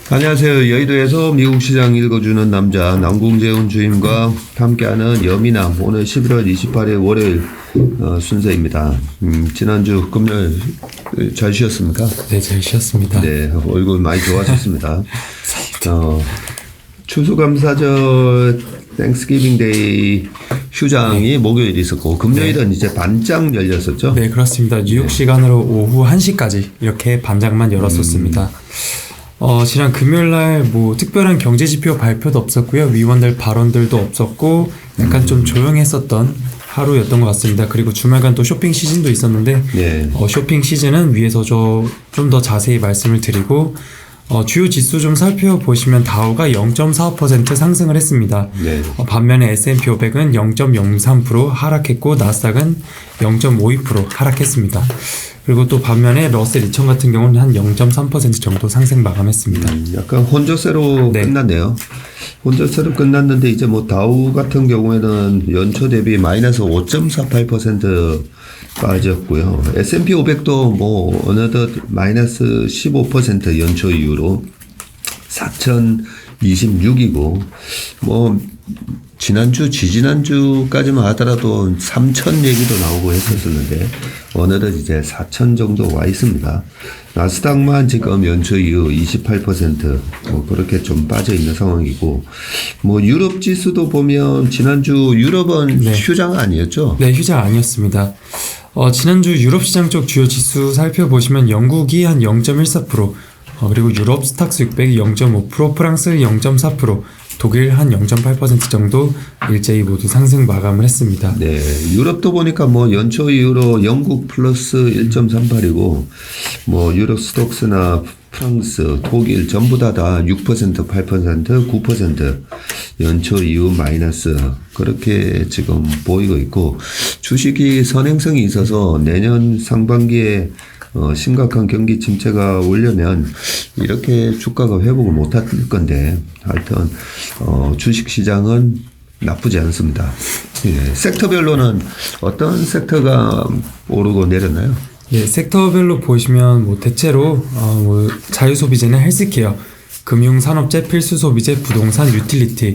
안녕하세요. 여의도에서 미국 시장 읽어주는 남자 남궁재훈 주임과 함께하는 여미남 오늘 11월 28일 월요일 순서입니다. 지난주 금요일 잘 쉬었습니까? 네, 잘 쉬었습니다. 네, 얼굴 많이 좋아졌습니다. 추수감사절 땡스기빙 데이 휴장이 목요일 있었고 금요일은 이제 반장 열렸었죠? 네, 그렇습니다. 뉴욕 시간으로 오후 1시까지 이렇게 반장만 열었었습니다. 지난 금요일날 뭐 특별한 경제지표 발표도 없었고요. 위원들 발언들도 없었고 약간 좀 조용했었던 하루였던 것 같습니다. 그리고 주말간 또 쇼핑 시즌도 있었는데 네. 쇼핑 시즌은 위에서 좀 더 자세히 말씀을 드리고 주요 지수 좀 살펴보시면 다우가 0.45% 상승을 했습니다. 네. 반면에 S&P 500은 0.03% 하락했고 나스닥은 0.52% 하락했습니다. 그리고 또 반면에 러셀 2000 같은 경우는 한 0.3% 정도 상승 마감했습니다. 약간 혼조세로 네. 끝났네요. 혼조세로 끝났는데 이제 뭐 다우 같은 경우에는 연초 대비 마이너스 5.48% 빠졌고요. S&P 500도 뭐 어느덧 마이너스 15% 연초 이후로 4,026이고 뭐 지난주 지지난주까지만 하더라도 3,000 얘기도 나오고 했었는데 어느덧 이제 4,000 정도 와 있습니다. 나스닥만 지금 연초 이후 28% 뭐 그렇게 좀 빠져 있는 상황이고 뭐 유럽 지수도 보면 지난주 유럽은 네. 휴장 아니었죠? 네, 휴장 아니었습니다. 지난주 유럽 시장 쪽 주요 지수 살펴보시면 영국이 한 0.14%, 그리고 유럽 스탁스 600이 0.5%, 프랑스 0.4%, 독일 한 0.8% 정도 일제히 모두 상승 마감을 했습니다. 네, 유럽도 보니까 뭐 연초 이후로 영국 플러스 1.38이고 뭐 유럽 스톡스나 프랑스, 독일 전부 다 6%, 8%, 9% 연초 이후 마이너스 그렇게 지금 보이고 있고 주식이 선행성이 있어서 내년 상반기에 심각한 경기 침체가 오려면 이렇게 주가가 회복을 못할 건데 하여튼 주식 시장은 나쁘지 않습니다. 예, 섹터별로는 어떤 섹터가 오르고 내렸나요? 예, 섹터별로 보시면 뭐 대체로 뭐 자유소비재는 헬스케어, 금융산업재, 필수소비재, 부동산, 유틸리티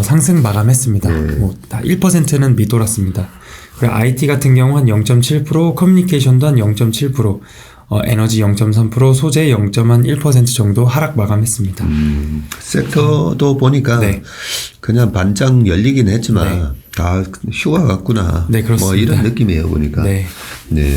상승 마감했습니다. 뭐 다 1%는 미돌았습니다. 그리고 IT 같은 경우 한 0.7%, 커뮤니케이션도 한 0.7%, 에너지 0.3%, 소재 0.1% 정도 하락 마감했습니다. 섹터도 보니까 네. 그냥 반장 열리긴 했지만 다 휴가 같구나. 네, 그렇습니다. 뭐 이런 느낌이에요 보니까. 네. 네.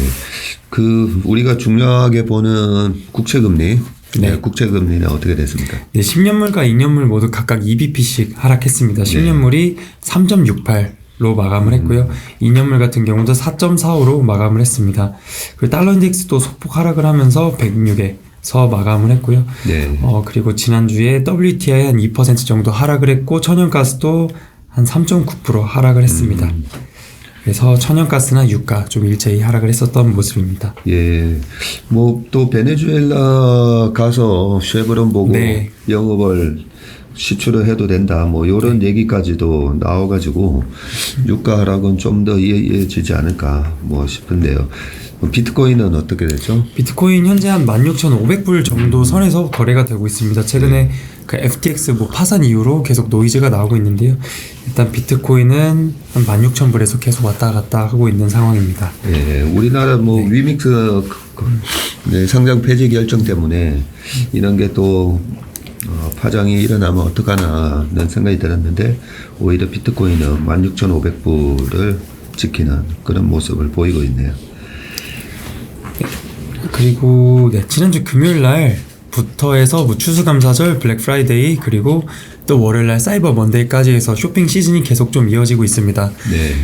그 우리가 중요하게 보는 국채금리. 네. 네. 국채금리는 어떻게 됐습니까? 네, 10년물과 2년물 모두 각각 2bp씩 하락했습니다. 10년물이 3.68로 마감을 했고요. 2년물 같은 경우도 4.45로 마감을 했습니다. 그리고 달러 인덱스도 소폭 하락을 하면서 106에서 마감을 했고요. 네. 그리고 지난주에 WTI 한 2% 정도 하락을 했고 천연가스도 한 3.9% 하락을 했습니다. 그래서 천연가스나 유가 좀 일제히 하락을 했었던 모습입니다. 예. 뭐 또 베네수엘라 가서 쉐브론 보고 네. 영업을 시추를 해도 된다. 뭐 이런 얘기까지도 나와가지고 유가 하락은 좀 더 이어지지 않을까 뭐 싶은데요. 비트코인은 어떻게 됐죠? 비트코인 현재 한 16,500불 정도 선에서 거래가 되고 있습니다. 최근에 그 FTX 뭐 파산 이후로 계속 노이즈가 나오고 있는데요. 일단 비트코인은 한 16,000불에서 계속 왔다 갔다 하고 있는 상황입니다. 예, 우리나라 뭐 위믹스 네, 상장 폐지 결정 때문에 이런 게 또 파장이 일어나면 어떡하나는 생각이 들었는데 오히려 비트코인은 16,500불을 지키는 그런 모습을 보이고 있네요. 그리고 지난주 금요일 날부터 해서 뭐 추수감사절, 블랙 프라이데이 그리고 또 월요일 날 사이버 먼데이까지 해서 쇼핑 시즌이 계속 좀 이어지고 있습니다. 네.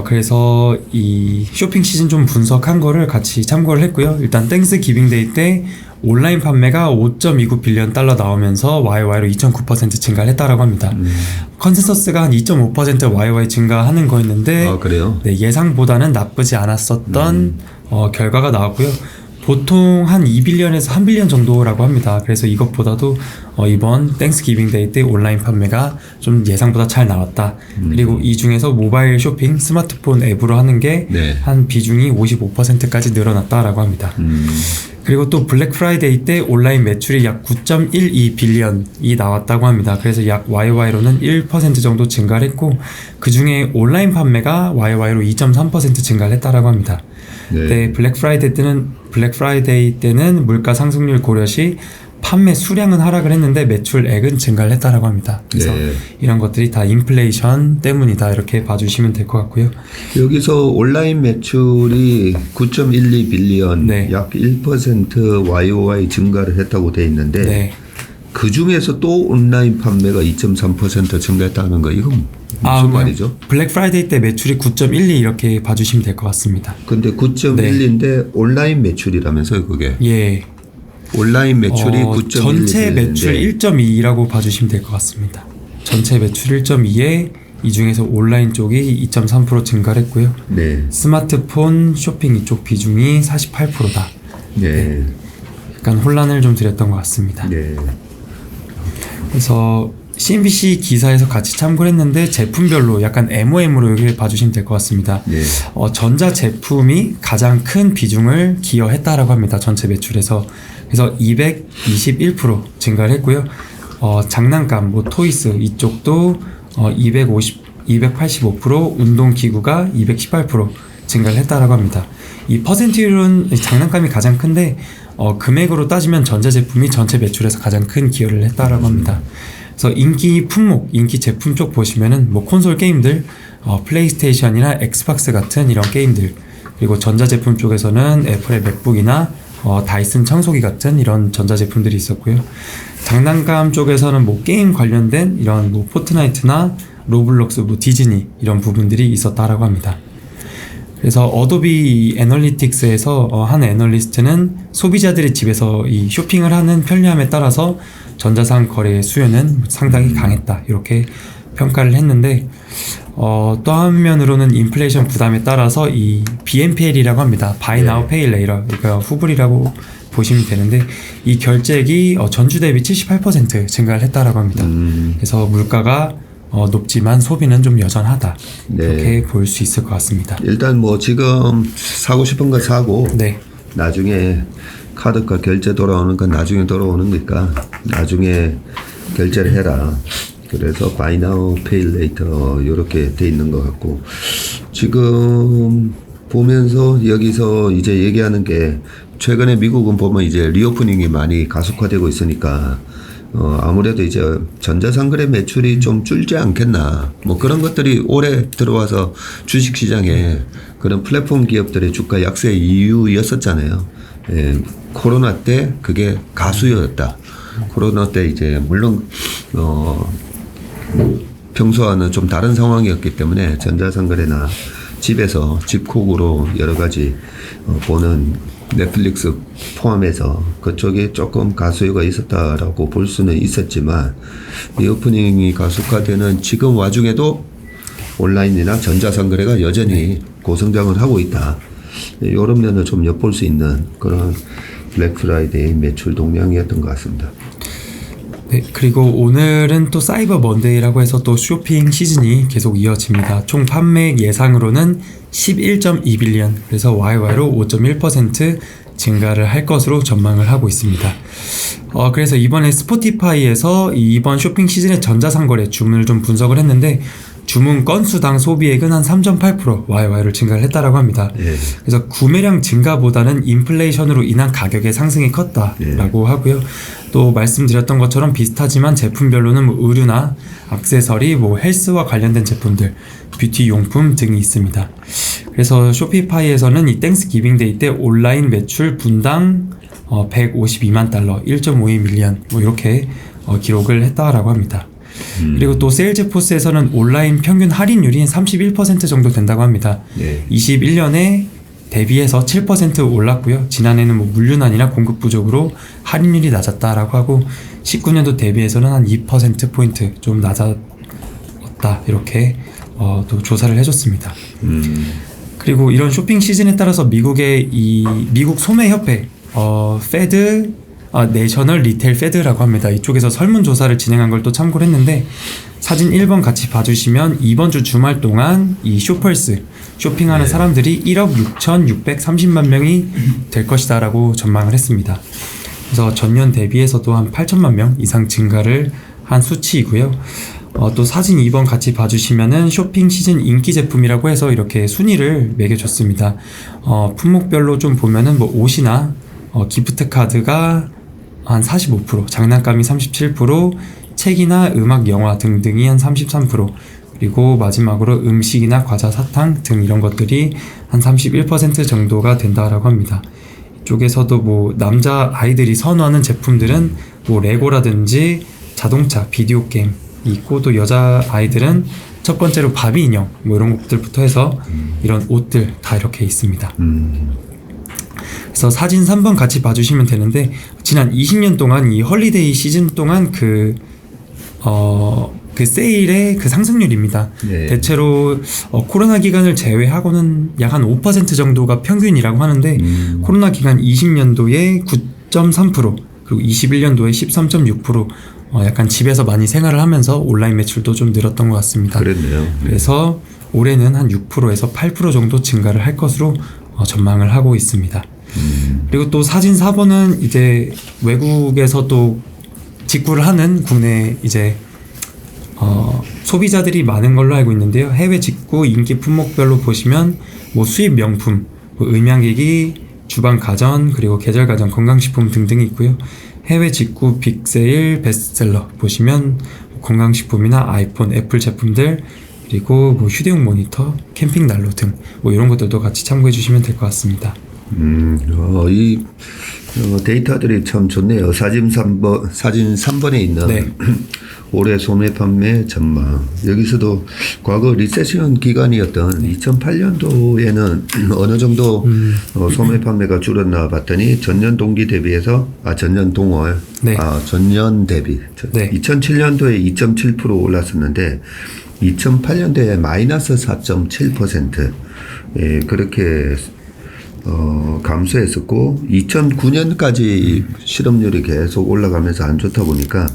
그래서 이 쇼핑 시즌 좀 분석한 거를 같이 참고를 했고요. 일단 땡스 기빙데이 때 온라인 판매가 5.29 빌리언 달러 나오면서 YY로 2.9% 증가를 했다라고 합니다. 컨센서스가 한 2.5% YY 증가하는 거였는데 그래요? 네, 예상보다는 나쁘지 않았었던 결과가 나왔고요. 보통 한 2빌리언에서 1빌리언 정도라고 합니다. 그래서 이것보다도 이번 땡스기빙 데이 때 온라인 판매가 좀 예상보다 잘 나왔다. 그리고 이 중에서 모바일 쇼핑, 스마트폰 앱으로 하는 게 한 비중이 55%까지 늘어났다라고 합니다. 그리고 또 블랙 프라이데이 때 온라인 매출이 약 9.12 빌리언이 나왔다고 합니다. 그래서 약 YY로는 1% 정도 증가를 했고 그 중에 온라인 판매가 YY로 2.3% 증가를 했다라고 합니다. 네, 블랙 프라이데이 때는 물가 상승률 고려 시 판매 수량은 하락을 했는데 매출액은 증가를 했다라고 합니다. 그래서 이런 것들이 다 인플레이션 때문이다 이렇게 봐주시면 될 것 같고요. 여기서 온라인 매출이 9.12 빌리언 약 1% YOY 증가를 했다고 돼 있는데 그 중에서 또 온라인 판매가 2.3% 증가했다는 거 이건 무슨 말이죠? 블랙 프라이데이 때 매출이 9.12 이렇게 봐주시면 될 것 같습니다. 근데 9.1인데 온라인 매출이라면서요 그게? 예. 온라인 매출이 9.1 전체 매출 1.2라고 봐주시면 될 것 같습니다. 전체 매출 1.2에 이 중에서 온라인 쪽이 2.3% 증가를 했고요. 스마트폰 쇼핑 이쪽 비중이 48%다. 약간 혼란을 좀 드렸던 것 같습니다. 그래서 CNBC 기사에서 같이 참고를 했는데 제품별로 약간 MOM으로 이렇게 봐주시면 될 것 같습니다. 전자 제품이 가장 큰 비중을 기여했다라고 합니다. 전체 매출에서. 그래서 221% 증가를 했고요. 장난감, 토이스 이쪽도 285%, 운동기구가 218% 증가를 했다라고 합니다. 이 퍼센트율은 장난감이 가장 큰데 금액으로 따지면 전자제품이 전체 매출에서 가장 큰 기여를 했다라고 합니다. 그래서 인기 품목, 인기 제품 쪽 보시면은 콘솔 게임들, 플레이스테이션이나 엑스박스 같은 이런 게임들, 그리고 전자제품 쪽에서는 애플의 맥북이나 다이슨 청소기 같은 이런 전자제품들이 있었고요. 장난감 쪽에서는 게임 관련된 이런 포트나이트나 로블록스, 디즈니 이런 부분들이 있었다라고 합니다. 그래서 어도비 애널리틱스에서 한 애널리스트는 소비자들이 집에서 이 쇼핑을 하는 편리함에 따라서 전자상 거래의 수요는 상당히 강했다 이렇게 평가를 했는데 또 한면으로는 인플레이션 부담에 따라서 이 BNPL이라고 합니다. Buy Now Pay Later, 그러니까 후불이라고 보시면 되는데 이 결제액이 전주 대비 78% 증가를 했다라고 합니다. 그래서 물가가 높지만 소비는 좀 여전하다 이렇게 볼 수 있을 것 같습니다. 일단 지금 사고 싶은 거 사고 나중에 카드가 결제 돌아오는 건 나중에 돌아오는 거니까 나중에 결제를 해라. 그래서 Buy Now Pay Later 이렇게 돼 있는 것 같고 지금 보면서 여기서 이제 얘기하는 게 최근에 미국은 보면 이제 리오프닝이 많이 가속화되고 있으니까 아무래도 이제 전자상거래 매출이 좀 줄지 않겠나 그런 것들이 올해 들어와서 주식시장에 그런 플랫폼 기업들의 주가 약세 이유였었잖아요. 코로나 때 그게 가수였다. 코로나 때 이제 물론 평소와는 좀 다른 상황이었기 때문에 전자상거래나 집에서 집콕으로 여러 가지 보는 넷플릭스 포함해서 그쪽에 조금 가수요가 있었다라고 볼 수는 있었지만 리오프닝이 가속화되는 지금 와중에도 온라인이나 전자상거래가 여전히 고성장을 하고 있다. 이런 면을 좀 엿볼 수 있는 그런 블랙 프라이데이 매출 동향이었던 것 같습니다. 네, 그리고 오늘은 또 사이버 먼데이라고 해서 또 쇼핑 시즌이 계속 이어집니다. 총 판매액 예상으로는 11.2 빌리언, 그래서 YY로 5.1% 증가를 할 것으로 전망을 하고 있습니다. 그래서 이번에 스포티파이에서 이번 쇼핑 시즌의 전자상거래 주문을 좀 분석을 했는데 주문 건수당 소비액은 한 3.8% YY를 증가를 했다라고 합니다. 그래서 구매량 증가보다는 인플레이션으로 인한 가격의 상승이 컸다라고 하고요. 또 말씀드렸던 것처럼 비슷하지만 제품별로는 의류나 액세서리, 헬스와 관련된 제품들, 뷰티 용품 등이 있습니다. 그래서 쇼피파이에서는 이 땡스기빙 데이 때 온라인 매출 분당 152만 달러, 1.52 밀리언 이렇게 기록을 했다라고 합니다. 그리고 또 세일즈포스에서는 온라인 평균 할인율이 31% 정도 된다고 합니다. 21년에 대비해서 7% 올랐고요. 지난해는 물류난이나 공급 부족으로 할인율이 낮았다라고 하고 19년도 대비해서는 한 2%포인트 좀 낮았다 이렇게 또 조사를 해줬습니다. 그리고 이런 쇼핑 시즌에 따라서 미국의 이 미국 소매협회, 페드, 내셔널 리테일 페드라고 합니다. 이쪽에서 설문조사를 진행한 걸 또 참고를 했는데 사진 1번 같이 봐주시면 이번 주 주말 동안 이 쇼펄스 쇼핑하는 사람들이 1억 6,630만 명이 될 것이다 라고 전망을 했습니다. 그래서 전년 대비해서도 한 8천만 명 이상 증가를 한 수치이고요. 또 사진 2번 같이 봐주시면은 쇼핑 시즌 인기 제품이라고 해서 이렇게 순위를 매겨줬습니다. 품목별로 좀 보면은 뭐 옷이나 기프트 카드가 한 45%, 장난감이 37%, 책이나 음악, 영화 등등이 한 33%, 그리고 마지막으로 음식이나 과자, 사탕 등 이런 것들이 한 31% 정도가 된다라고 합니다. 이쪽에서도 뭐 남자 아이들이 선호하는 제품들은 뭐 레고라든지 자동차, 비디오 게임 있고, 또 여자 아이들은 첫 번째로 바비 인형 뭐 이런 것들부터 해서 이런 옷들 다 이렇게 있습니다. 그래서 사진 3번 같이 봐주시면 되는데 지난 20년 동안 이 헐리데이 시즌 동안 그 세일의 그 상승률입니다. 네. 대체로 코로나 기간을 제외하고는 약 한 5% 정도가 평균이라고 하는데 코로나 기간 20년도에 9.3%, 그리고 21년도에 13.6%, 약간 집에서 많이 생활을 하면서 온라인 매출도 좀 늘었던 것 같습니다. 그랬네요. 그래서 올해는 한 6%에서 8% 정도 증가를 할 것으로 전망을 하고 있습니다. 그리고 또 사진 4번은 이제 외국에서 또 직구를 하는 국내 이제 소비자들이 많은 걸로 알고 있는데요. 해외 직구 인기 품목별로 보시면 뭐 수입 명품, 뭐 음향기기, 주방 가전, 그리고 계절 가전, 건강식품 등등이 있고요. 해외 직구 빅세일 베스트셀러 보시면 건강식품이나 아이폰, 애플 제품들, 그리고 뭐 휴대용 모니터, 캠핑 난로 등 뭐 이런 것들도 같이 참고해 주시면 될 것 같습니다. 이 데이터들이 참 좋네요. 사진 3번에 있는 네. 올해 소매 판매 전망. 여기서도 과거 리세션 기간이었던 2008년도에는 어느 정도 소매 판매가 줄었나 봤더니 전년 동기 대비해서 전년 동월 네. 전년 대비 네. 2007년도에 2.7% 올랐었는데 2008년도에 마이너스 4.7% 그렇게 감소했었고 2009년까지 실업률이 계속 올라가면서 안 좋다 보니까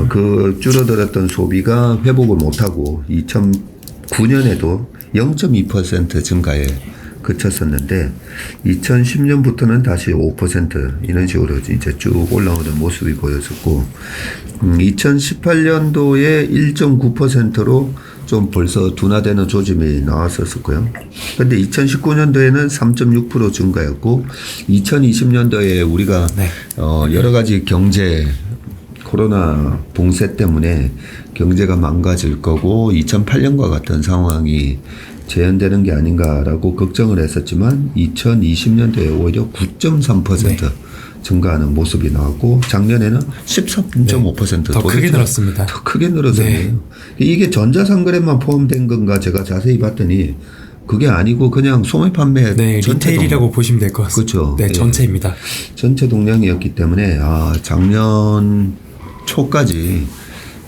그 줄어들었던 소비가 회복을 못하고 2009년에도 0.2% 증가에 그쳤었는데 2010년부터는 다시 5% 이런 식으로 이제 쭉 올라오는 모습이 보였었고 2018년도에 1.9%로 좀 벌써 둔화되는 조짐이 나왔었고요. 근데 2019년도에는 3.6% 증가였고 2020년도에 우리가 네. 여러 가지 경제 코로나 봉쇄 때문에 경제가 망가질 거고 2008년과 같은 상황이 재현되는 게 아닌가라고 걱정을 했었지만 2020년도에 오히려 9.3% 네. 증가하는 모습이 나왔고 작년에는 13.5% 더 크게 늘었습니다. 더 크게 늘었어요. 이게 전자상거래만 포함된 건가 제가 자세히 봤더니 그게 아니고 그냥 소매 판매 네, 전체 리테일이라고 보시면 될 것 같습니다. 그렇죠. 네, 예. 전체입니다. 전체 동량이었기 때문에 작년 초까지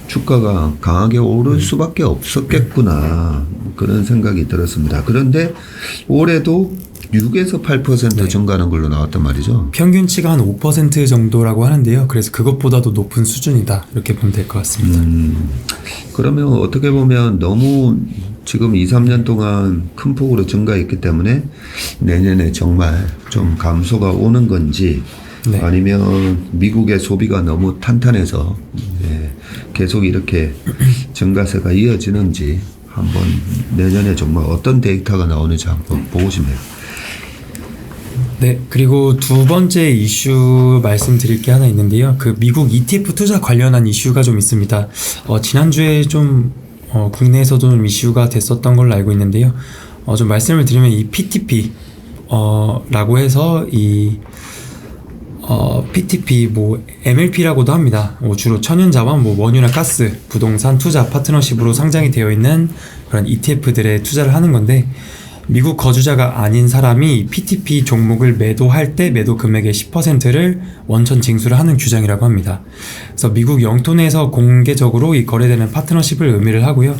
주가가 강하게 오를 수밖에 없었겠구나 그런 생각이 들었습니다. 그런데 올해도 6에서 8% 증가하는 걸로 나왔단 말이죠. 평균치가 한 5% 정도라고 하는데요. 그래서 그것보다도 높은 수준이다 이렇게 보면 될 것 같습니다. 그러면 어떻게 보면 너무 지금 2, 3년 동안 큰 폭으로 증가했기 때문에 내년에 정말 좀 감소가 오는 건지 네. 아니면 미국의 소비가 너무 탄탄해서 계속 이렇게 증가세가 이어지는지 한번 내년에 정말 어떤 데이터가 나오는지 한번 보고 싶네요. 네, 그리고 두 번째 이슈 말씀드릴 게 하나 있는데요. 그 미국 ETF 투자 관련한 이슈가 좀 있습니다. 지난주에 좀 국내에서도 좀 이슈가 됐었던 걸로 알고 있는데요. 좀 말씀을 드리면 이 PTP 라고 해서 이 PTP 뭐 MLP라고도 합니다. 주로 천연자원, 뭐 원유나 가스, 부동산 투자 파트너십으로 상장이 되어 있는 그런 ETF들에 투자를 하는 건데 미국 거주자가 아닌 사람이 PTP 종목을 매도할 때 매도 금액의 10%를 원천 징수를 하는 규정이라고 합니다. 그래서 미국 영토 내에서 공개적으로 이 거래되는 파트너십을 의미를 하고요.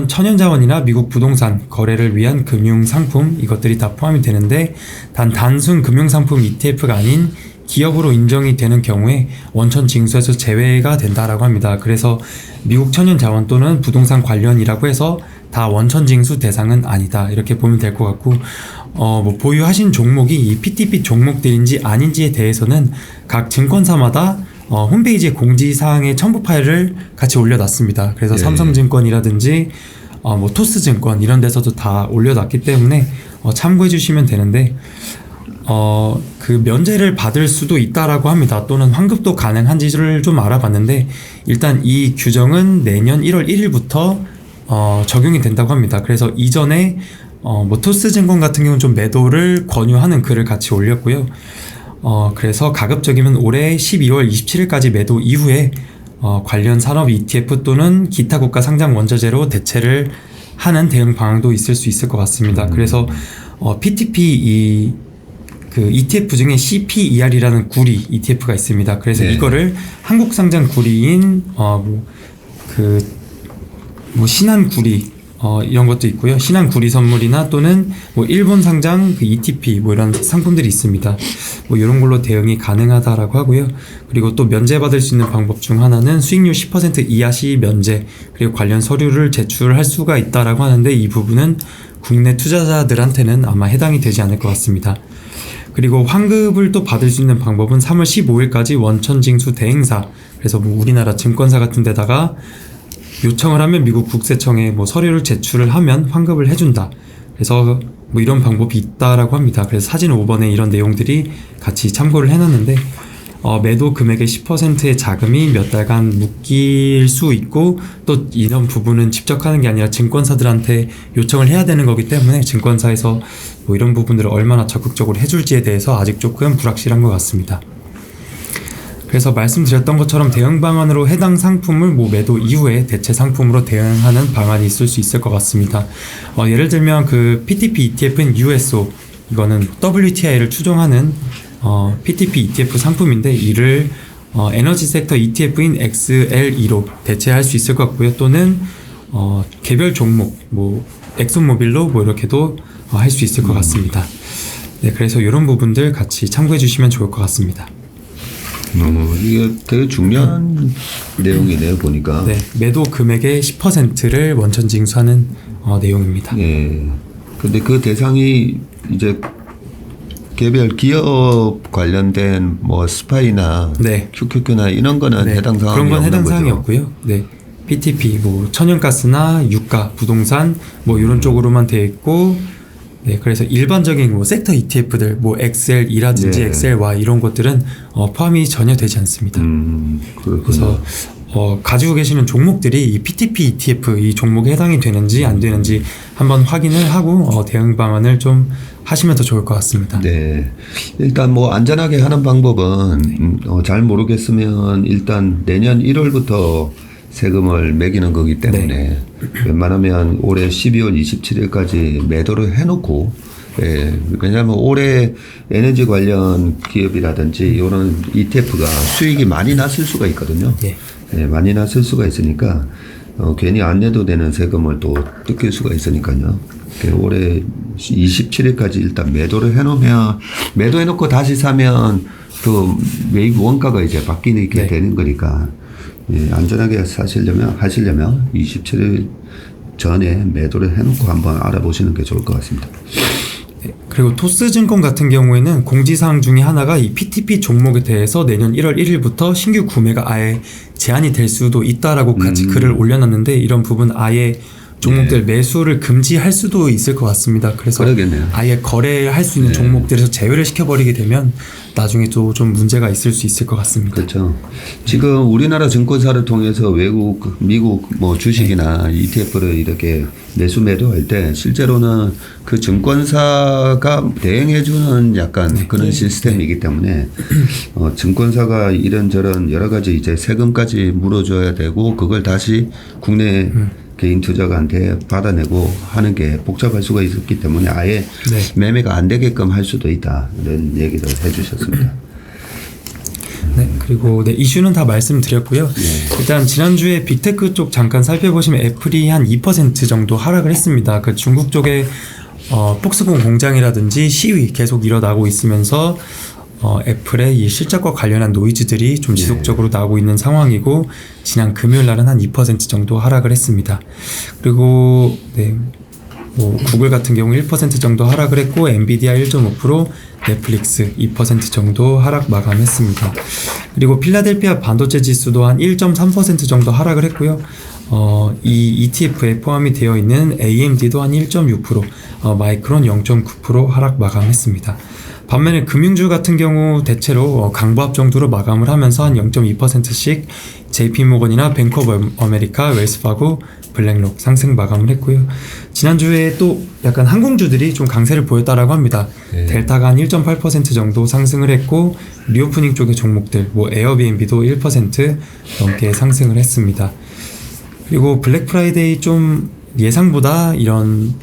천연자원이나 미국 부동산 거래를 위한 금융상품 이것들이 다 포함이 되는데 단순 금융상품 ETF가 아닌 기업으로 인정이 되는 경우에 원천 징수에서 제외가 된다라고 합니다. 그래서 미국 천연자원 또는 부동산 관련이라고 해서 다 원천 징수 대상은 아니다, 이렇게 보면 될 것 같고, 뭐 보유하신 종목이 이 PTP 종목들인지 아닌지에 대해서는 각 증권사마다 홈페이지에 공지사항의 첨부 파일을 같이 올려놨습니다. 그래서 예. 삼성증권이라든지 뭐 토스증권 이런 데서도 다 올려놨기 때문에 참고해 주시면 되는데, 그 면제를 받을 수도 있다라고 합니다. 또는 환급도 가능한지를 좀 알아봤는데, 일단 이 규정은 내년 1월 1일부터 적용이 된다고 합니다. 그래서 이전에 뭐 토스증권 같은 경우는 좀 매도를 권유하는 글을 같이 올렸고요. 그래서 가급적이면 올해 12월 27일까지 매도 이후에 관련 산업 ETF 또는 기타 국가 상장 원자재로 대체를 하는 대응 방안도 있을 수 있을 것 같습니다. 그래서 PTP 그 ETF 중에 CPER이라는 구리 ETF가 있습니다. 그래서 네. 이거를 한국 상장 구리인 신한 구리 이런 것도 있고요. 신한 구리 선물이나 또는 뭐 일본 상장 그 ETP 뭐 이런 상품들이 있습니다. 뭐 이런 걸로 대응이 가능하다라고 하고요. 그리고 또 면제받을 수 있는 방법 중 하나는 수익률 10% 이하 시 면제, 그리고 관련 서류를 제출할 수가 있다라고 하는데, 이 부분은 국내 투자자들한테는 아마 해당이 되지 않을 것 같습니다. 그리고 환급을 또 받을 수 있는 방법은 3월 15일까지 원천징수 대행사, 그래서 뭐 우리나라 증권사 같은 데다가 요청을 하면 미국 국세청에 뭐 서류를 제출을 하면 환급을 해준다. 그래서 뭐 이런 방법이 있다라고 합니다. 그래서 사진 5번에 이런 내용들이 같이 참고를 해놨는데, 매도 금액의 10%의 자금이 몇 달간 묶일 수 있고, 또 이런 부분은 직접 하는 게 아니라 증권사들한테 요청을 해야 되는 거기 때문에 증권사에서 뭐 이런 부분들을 얼마나 적극적으로 해줄지에 대해서 아직 조금 불확실한 것 같습니다. 그래서 말씀드렸던 것처럼 대응 방안으로 해당 상품을 뭐 매도 이후에 대체 상품으로 대응하는 방안이 있을 수 있을 것 같습니다. 예를 들면 그 PTP ETF인 USO, 이거는 WTI를 추종하는 PTP ETF 상품인데, 이를 에너지 섹터 ETF인 XLE로 대체할 수 있을 것 같고요. 또는 개별 종목, 뭐 엑슨모빌로 뭐 이렇게도 할 수 있을 것 같습니다. 네, 그래서 이런 부분들 같이 참고해 주시면 좋을 것 같습니다. 이게 되게 중요한 내용이네요, 보니까. 네, 매도 금액의 10%를 원천 징수하는 내용입니다. 예. 근데 그 대상이 이제 개별 기업 관련된 뭐 스파이나 네. QQQ나 이런 거는 네, 해당 사항이 그런 건 없는 해당 거죠. 사항이 없고요. 네, PTP, 뭐 천연가스나 유가, 부동산 뭐 이런 쪽으로만 되어 있고, 네, 그래서 일반적인 뭐 섹터 ETF들, 뭐 XL이라든지 네. XLY 이런 것들은 포함이 전혀 되지 않습니다. 그렇군요. 그래서 가지고 계시는 종목들이 이 PTP ETF 이 종목에 해당이 되는지 안 되는지 한번 확인을 하고 대응 방안을 좀 하시면 더 좋을 것 같습니다. 네. 일단 뭐 안전하게 하는 방법은 잘 모르겠으면 일단 내년 1월부터 세금을 매기는 거기 때문에 웬만하면 올해 12월 27일까지 매도를 해놓고, 예, 왜냐하면 올해 에너지 관련 기업이라든지 이런 ETF가 수익이 많이 났을 수가 있거든요. 예. 예, 많이 났을 수가 있으니까 괜히 안 내도 되는 세금을 또 뜯길 수가 있으니까요. 올해 27일까지 일단 매도를 해놓으면, 매도해놓고 다시 사면 또 매입 원가가 이제 바뀌게 네. 되는 거니까, 예, 안전하게 하시려면 27일 전에 매도를 해놓고 한번 알아보시는 게 좋을 것 같습니다. 그리고 토스증권 같은 경우에는 공지사항 중에 하나가 이 PTP 종목에 대해서 내년 1월 1일부터 신규 구매가 아예 제한이 될 수도 있다라고 같이 글을 올려놨는데, 이런 부분 아예 종목들 매수를 금지할 수도 있을 것 같습니다. 그래서 그러겠네요. 아예 거래할 수 있는 종목들에서 제외를 시켜버리게 되면 나중에 또 좀 문제가 있을 수 있을 것 같습니다. 그렇죠. 지금 우리나라 증권사를 통해서 외국, 미국 뭐 주식이나 ETF를 이렇게 매수 매도할 때 실제로는 그 증권사가 대행해주는 약간 그런 시스템이기 때문에 증권사가 이런저런 여러 가지 이제 세금까지 물어줘야 되고, 그걸 다시 국내 개인 투자가한테 받아내고 하는 게 복잡할 수가 있었기 때문에 아예 매매가 안 되게끔 할 수도 있다, 이런 얘기를 해주셨습니다. 네, 그리고 이슈는 다 말씀드렸고요. 일단 지난주에 빅테크 쪽 잠깐 살펴보시면 애플이 한 2% 정도 하락을 했습니다. 그 중국 쪽에 폭스콘 공장이라든지 시위 계속 일어나고 있으면서 애플의 이 실적과 관련한 노이즈들이 좀 지속적으로 나오고 있는 상황이고 지난 금요일 날은 한 2% 정도 하락을 했습니다. 그리고 뭐 구글 같은 경우 1% 정도 하락을 했고 엔비디아 1.5%, 넷플릭스 2% 정도 하락 마감했습니다. 그리고 필라델피아 반도체 지수도 한 1.3% 정도 하락을 했고요. 이 ETF에 포함이 되어 있는 AMD도 한 1.6%, 마이크론 0.9% 하락 마감했습니다. 반면에 금융주 같은 경우 대체로 강보합 정도로 마감을 하면서 한 0.2%씩 JP모건이나 뱅크 오브 아메리카, 웰스파고, 블랙록 상승 마감을 했고요. 지난주에 또 약간 항공주들이 좀 강세를 보였다라고 합니다. 델타가 한 1.8% 정도 상승을 했고 리오프닝 쪽의 종목들 뭐 에어비앤비도 1% 넘게 상승을 했습니다. 그리고 블랙 프라이데이 좀 예상보다 이런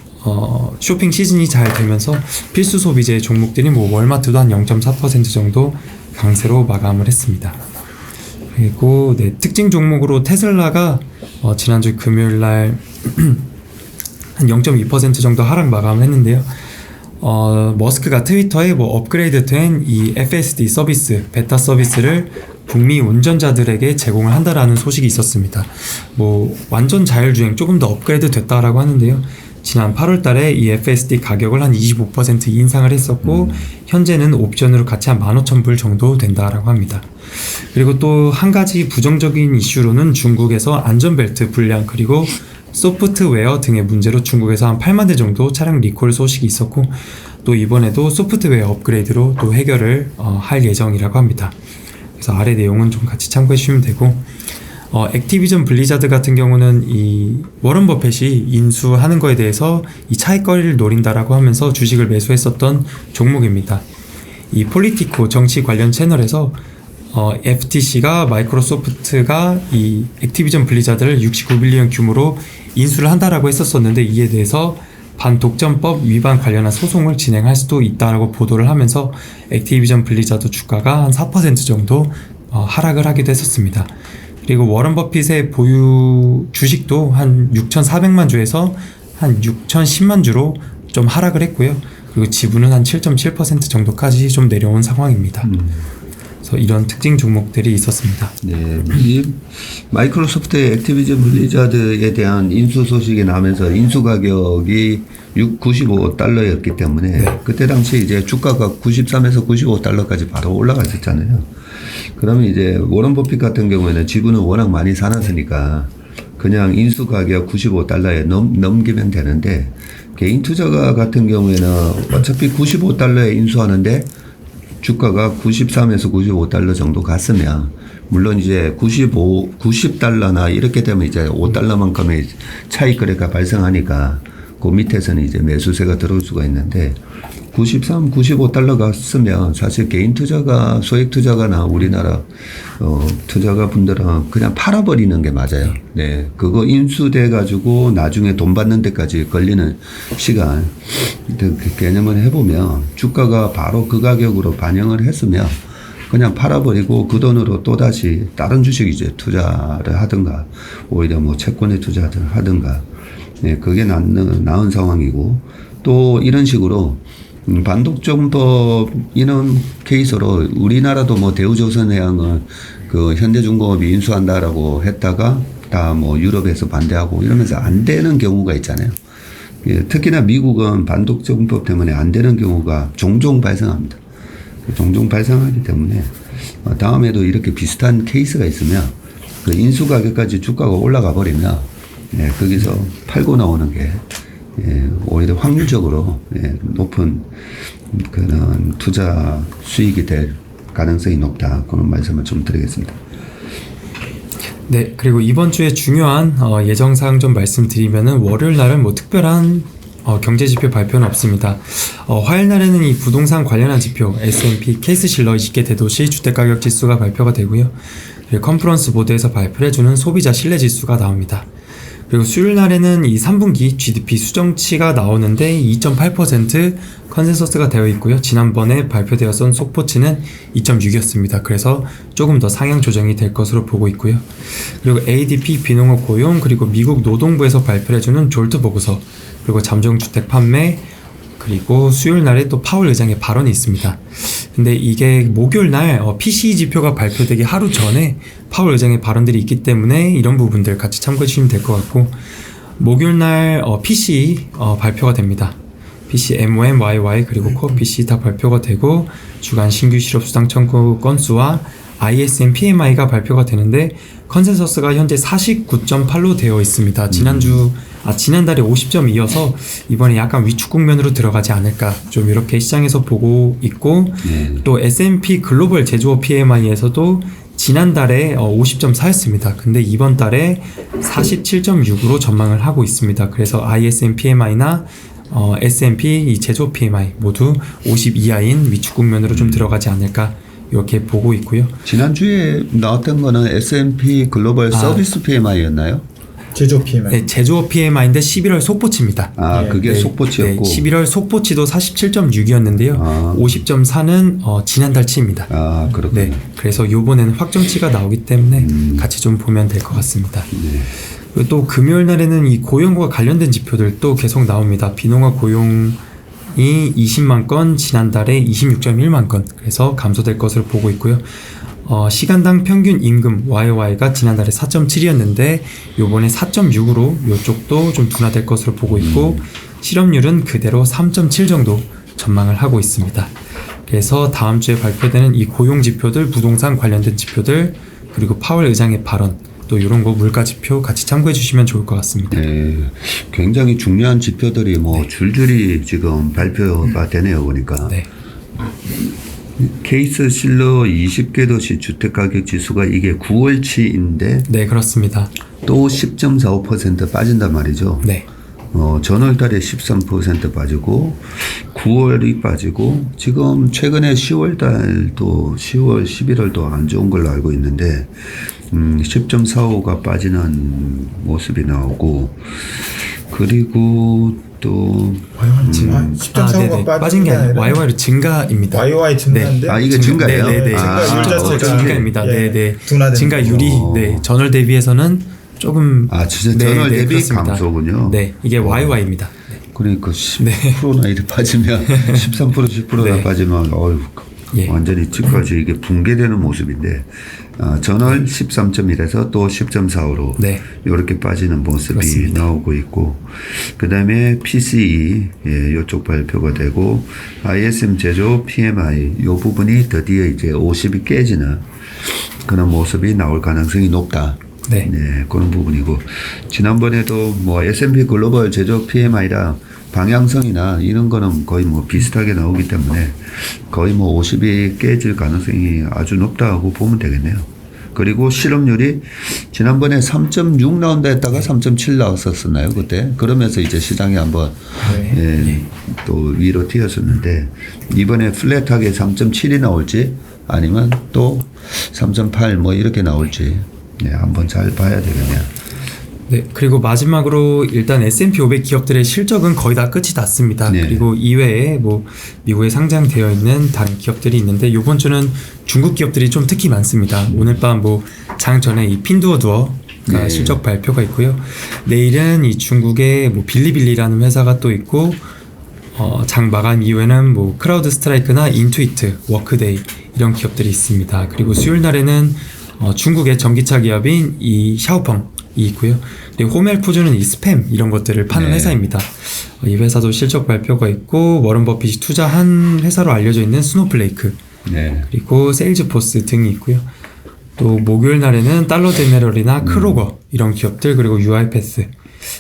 쇼핑 시즌이 잘 되면서 필수 소비재 종목들이 뭐 월마트도 한 0.4% 정도 강세로 마감을 했습니다. 그리고 특징 종목으로 테슬라가 지난주 금요일날 한 0.2% 정도 하락 마감을 했는데요. 머스크가 트위터에 뭐 업그레이드된 이 FSD 서비스, 베타 서비스를 북미 운전자들에게 제공을 한다라는 소식이 있었습니다. 뭐 완전 자율주행 조금 더 업그레이드 됐다라고 하는데요. 지난 8월 달에 이 FSD 가격을 한 25% 인상을 했었고 현재는 옵션으로 같이 한 15,000불 정도 된다라고 합니다. 그리고 또 한 가지 부정적인 이슈로는 중국에서 안전벨트 불량 그리고 소프트웨어 등의 문제로 중국에서 한 8만 대 정도 차량 리콜 소식이 있었고 또 이번에도 소프트웨어 업그레이드로 또 해결을 할 예정이라고 합니다. 그래서 아래 내용은 좀 같이 참고해 주시면 되고 액티비전 블리자드 같은 경우는 이 워런 버핏이 인수하는 거에 대해서 이 차익거리를 노린다라고 하면서 주식을 매수했었던 종목입니다. 이 폴리티코 정치 관련 채널에서 FTC가 마이크로소프트가 이 액티비전 블리자드를 69빌리언 규모로 인수를 한다라고 했었었는데 이에 대해서 반독점법 위반 관련한 소송을 진행할 수도 있다라고 보도를 하면서 액티비전 블리자드 주가가 한 4% 정도 하락을 하기도 했었습니다. 그리고 워런 버핏의 보유 주식도 한 6,400만 주에서 한 6,010만 주로 좀 하락을 했고요. 그리고 지분은 한 7.7% 정도까지 좀 내려온 상황입니다. 그래서 이런 특징 종목들이 있었습니다. 네, 이 마이크로소프트의 액티비전 블리자드에 대한 인수 소식이 나면서 인수 가격이 95달러였기 때문에 그때 당시 이제 주가가 93에서 95달러까지 바로 올라갔었잖아요. 그러면 이제 워런 버핏 같은 경우에는 지분을 워낙 많이 사놨으니까 그냥 인수 가격 95달러에 넘기면 되는데 개인 투자가 같은 경우에는 어차피 95달러에 인수하는데 주가가 93에서 95달러 정도 갔으면 물론 이제 90달러나 이렇게 되면 이제 5달러만큼의 차익 거래가 발생하니까 그 밑에서는 이제 매수세가 들어올 수가 있는데 93, 95달러 갔으면 사실 개인 투자가 소액 투자가나 우리나라 투자가 분들은 그냥 팔아버리는 게 맞아요. 네, 그거 인수돼 가지고 나중에 돈 받는 데까지 걸리는 시간 그 개념을 해보면 주가가 바로 그 가격으로 반영을 했으면 그냥 팔아버리고 그 돈으로 또 다시 다른 주식 이제 투자를 하든가 오히려 뭐 채권에 투자를 하든가 네, 그게 나은 상황이고 또 이런 식으로 반독점법 이런 케이스로 우리나라도 뭐 대우조선해양을 그 현대중공업이 인수한다라고 했다가 다 뭐 유럽에서 반대하고 이러면서 안 되는 경우가 있잖아요. 예, 특히나 미국은 반독점법 때문에 안 되는 경우가 종종 발생합니다. 종종 발생하기 때문에 다음에도 이렇게 비슷한 케이스가 있으면 그 인수 가격까지 주가가 올라가 버리면 예, 거기서 팔고 나오는 게 예, 오히려 확률적으로 예, 높은 그런 투자 수익이 될 가능성이 높다. 그런 말씀을 좀 드리겠습니다. 네, 그리고 이번 주에 중요한 예정사항 좀 말씀드리면은 월요일 날은 뭐 특별한 경제 지표 발표는 없습니다. 화요일 날에는 이 부동산 관련한 지표 S&P 케이스실러 20개 대도시 주택가격 지수가 발표가 되고요. 그리고 컨퍼런스 보드에서 발표를 해주는 소비자 신뢰 지수가 나옵니다. 그리고 수요일 날에는 이 3분기 GDP 수정치가 나오는데 2.8% 컨센서스가 되어 있고요. 지난번에 발표되었던 속보치는 2.6이었습니다. 그래서 조금 더 상향 조정이 될 것으로 보고 있고요. 그리고 ADP 비농업 고용 그리고 미국 노동부에서 발표를 해주는 졸트 보고서 그리고 잠정주택 판매 그리고 수요일 날에 또 파월 의장의 발언이 있습니다. 근데 이게 목요일 날 PCE 지표가 발표되기 하루 전에 파월 의장의 발언들이 있기 때문에 이런 부분들 같이 참고해 주시면 될 것 같고, 목요일 날 PCE 발표가 됩니다. PC MOM, YY 그리고 코어 PC 다 발표가 되고, 주간 신규 실업 수당 청구 건수와 ISM PMI가 발표가 되는데 컨센서스가 현재 49.8로 되어 있습니다. 지난달에 50.2여서 이번에 약간 위축 국면으로 들어가지 않을까, 좀 이렇게 시장에서 보고 있고, 또 S&P 글로벌 제조업 PMI에서도 지난달에 50.4였습니다. 근데 이번 달에 47.6으로 전망을 하고 있습니다. 그래서 ISM PMI나 S&P 이 제조업 PMI 모두 50 이하인 위축 국면으로 좀 들어가지 않을까, 이렇게 보고 있고요. 지난주에 나왔던 거는 S&P 글로벌 서비스 PMI였나요? 제조업 PMI. 네, 제조업 PMI인데 11월 속보치입니다. 아, 네. 그게 속보치였고. 11월 속보치도 47.6이었는데요. 50.4는 지난달치입니다. 아, 그렇군요. 네, 그래서 요번에는 확정치가 나오기 때문에 같이 좀 보면 될 것 같습니다. 그리고 또 금요일 날에는 이 고용과 관련된 지표들도 계속 나옵니다. 비농업 고용이 20만 건, 지난달에 26.1만 건, 그래서 감소될 것으로 보고 있고요. 시간당 평균 임금 YOY가 지난달에 4.7이었는데 요번에 4.6으로 요쪽도 좀 둔화될 것으로 보고 있고, 실업률은 그대로 3.7 정도 전망을 하고 있습니다. 그래서 다음 주에 발표되는 이 고용 지표들, 부동산 관련된 지표들, 그리고 파월 의장의 발언, 또 이런 거 물가 지표 같이 참고해 주시면 좋을 것 같습니다. 네, 굉장히 중요한 지표들이 뭐 줄줄이 지금 발표가 되네요, 보니까. 네. 케이스 실러 20개 도시 주택가격 지수가 이게 9월치인데 네, 그렇습니다. 또 10.45% 빠진단 말이죠. 네. 전월 달에 13% 빠지고 9월이 빠지고 지금 최근에 10월 달도 10월, 11월도 안 좋은 걸로 알고 있는데 10.45가 빠지는 모습이 나오고, 그리고 또 YY 10.45가 빠진 게 아니라 YY로 증가입니다. YY 증가인데. 아, 이게 증가예요? 네네네. 증가율 자체가 증가입니다. 네네. 둔화된 증가율이 네, 전월 대비해서는 조금 진짜 전월 대비 그렇습니다. 감소군요. 네, 이게 YY입니다. 그러니까 10%나 이렇게 빠지면 13% 10%나 네. 빠지면 예. 완전히 집까지 이게 붕괴되는 모습인데, 전월 13.1에서 또 10.45로 네. 이렇게 빠지는 모습이 그렇습니다. 나오고 있고, 그 다음에 PCE 이쪽 발표가 되고, ISM 제조 PMI 이 부분이 드디어 이제 50이 깨지는 그런 모습이 나올 가능성이 높다. 네. 네, 그런 부분이고, 지난번에도 뭐 S&P 글로벌 제조 PMI랑 방향성이나 이런 거는 거의 뭐 비슷하게 나오기 때문에 거의 뭐 50이 깨질 가능성이 아주 높다고 보면 되겠네요. 그리고 실업률이 지난번에 3.6 나온다 했다가 3.7 나왔었나요, 그때? 그러면서 이제 시장이 한번 또 위로 튀었었는데, 이번에 플랫하게 3.7이 나올지 아니면 또 3.8 뭐 이렇게 나올지 한번 잘 봐야 되겠네요. 네, 그리고 마지막으로 일단 S&P 500 기업들의 실적은 거의 다 끝이 났습니다. 네. 그리고 이외에 뭐 미국에 상장되어 있는 다른 기업들이 있는데, 이번 주는 중국 기업들이 좀 특히 많습니다. 오늘 밤 뭐 장 전에 이 핀두어두어가 네. 실적 발표가 있고요. 내일은 이 중국의 뭐 빌리빌리라는 회사가 또 있고, 장 마감 이후에는 뭐 크라우드 스트라이크나 인투이트, 워크데이 이런 기업들이 있습니다. 그리고 수요일 날에는 중국의 전기차 기업인 이 샤오펑이 있고요. 그리고 호멜푸드는 이 스팸 이런 것들을 파는 네. 회사입니다. 이 회사도 실적 발표가 있고, 워런 버핏이 투자한 회사로 알려져 있는 스노플레이크, 네. 그리고 세일즈포스 등이 있고요. 또 목요일 날에는 달러 제네럴이나 크로거 이런 기업들, 그리고 UiPath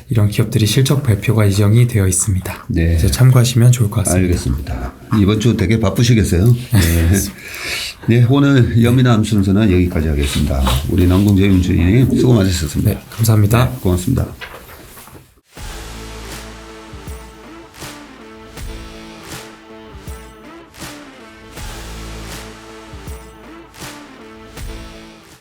이런 기업들이 실적 발표가 예정이 되어 있습니다. 네. 그래서 참고하시면 좋을 것 같습니다. 알겠습니다. 이번 주 되게 바쁘시겠어요? 네. 네, 오늘 연민함 순서는 여기까지 하겠습니다. 우리 남궁재윤 주인님 수고 많으셨습니다. 네, 감사합니다. 고맙습니다.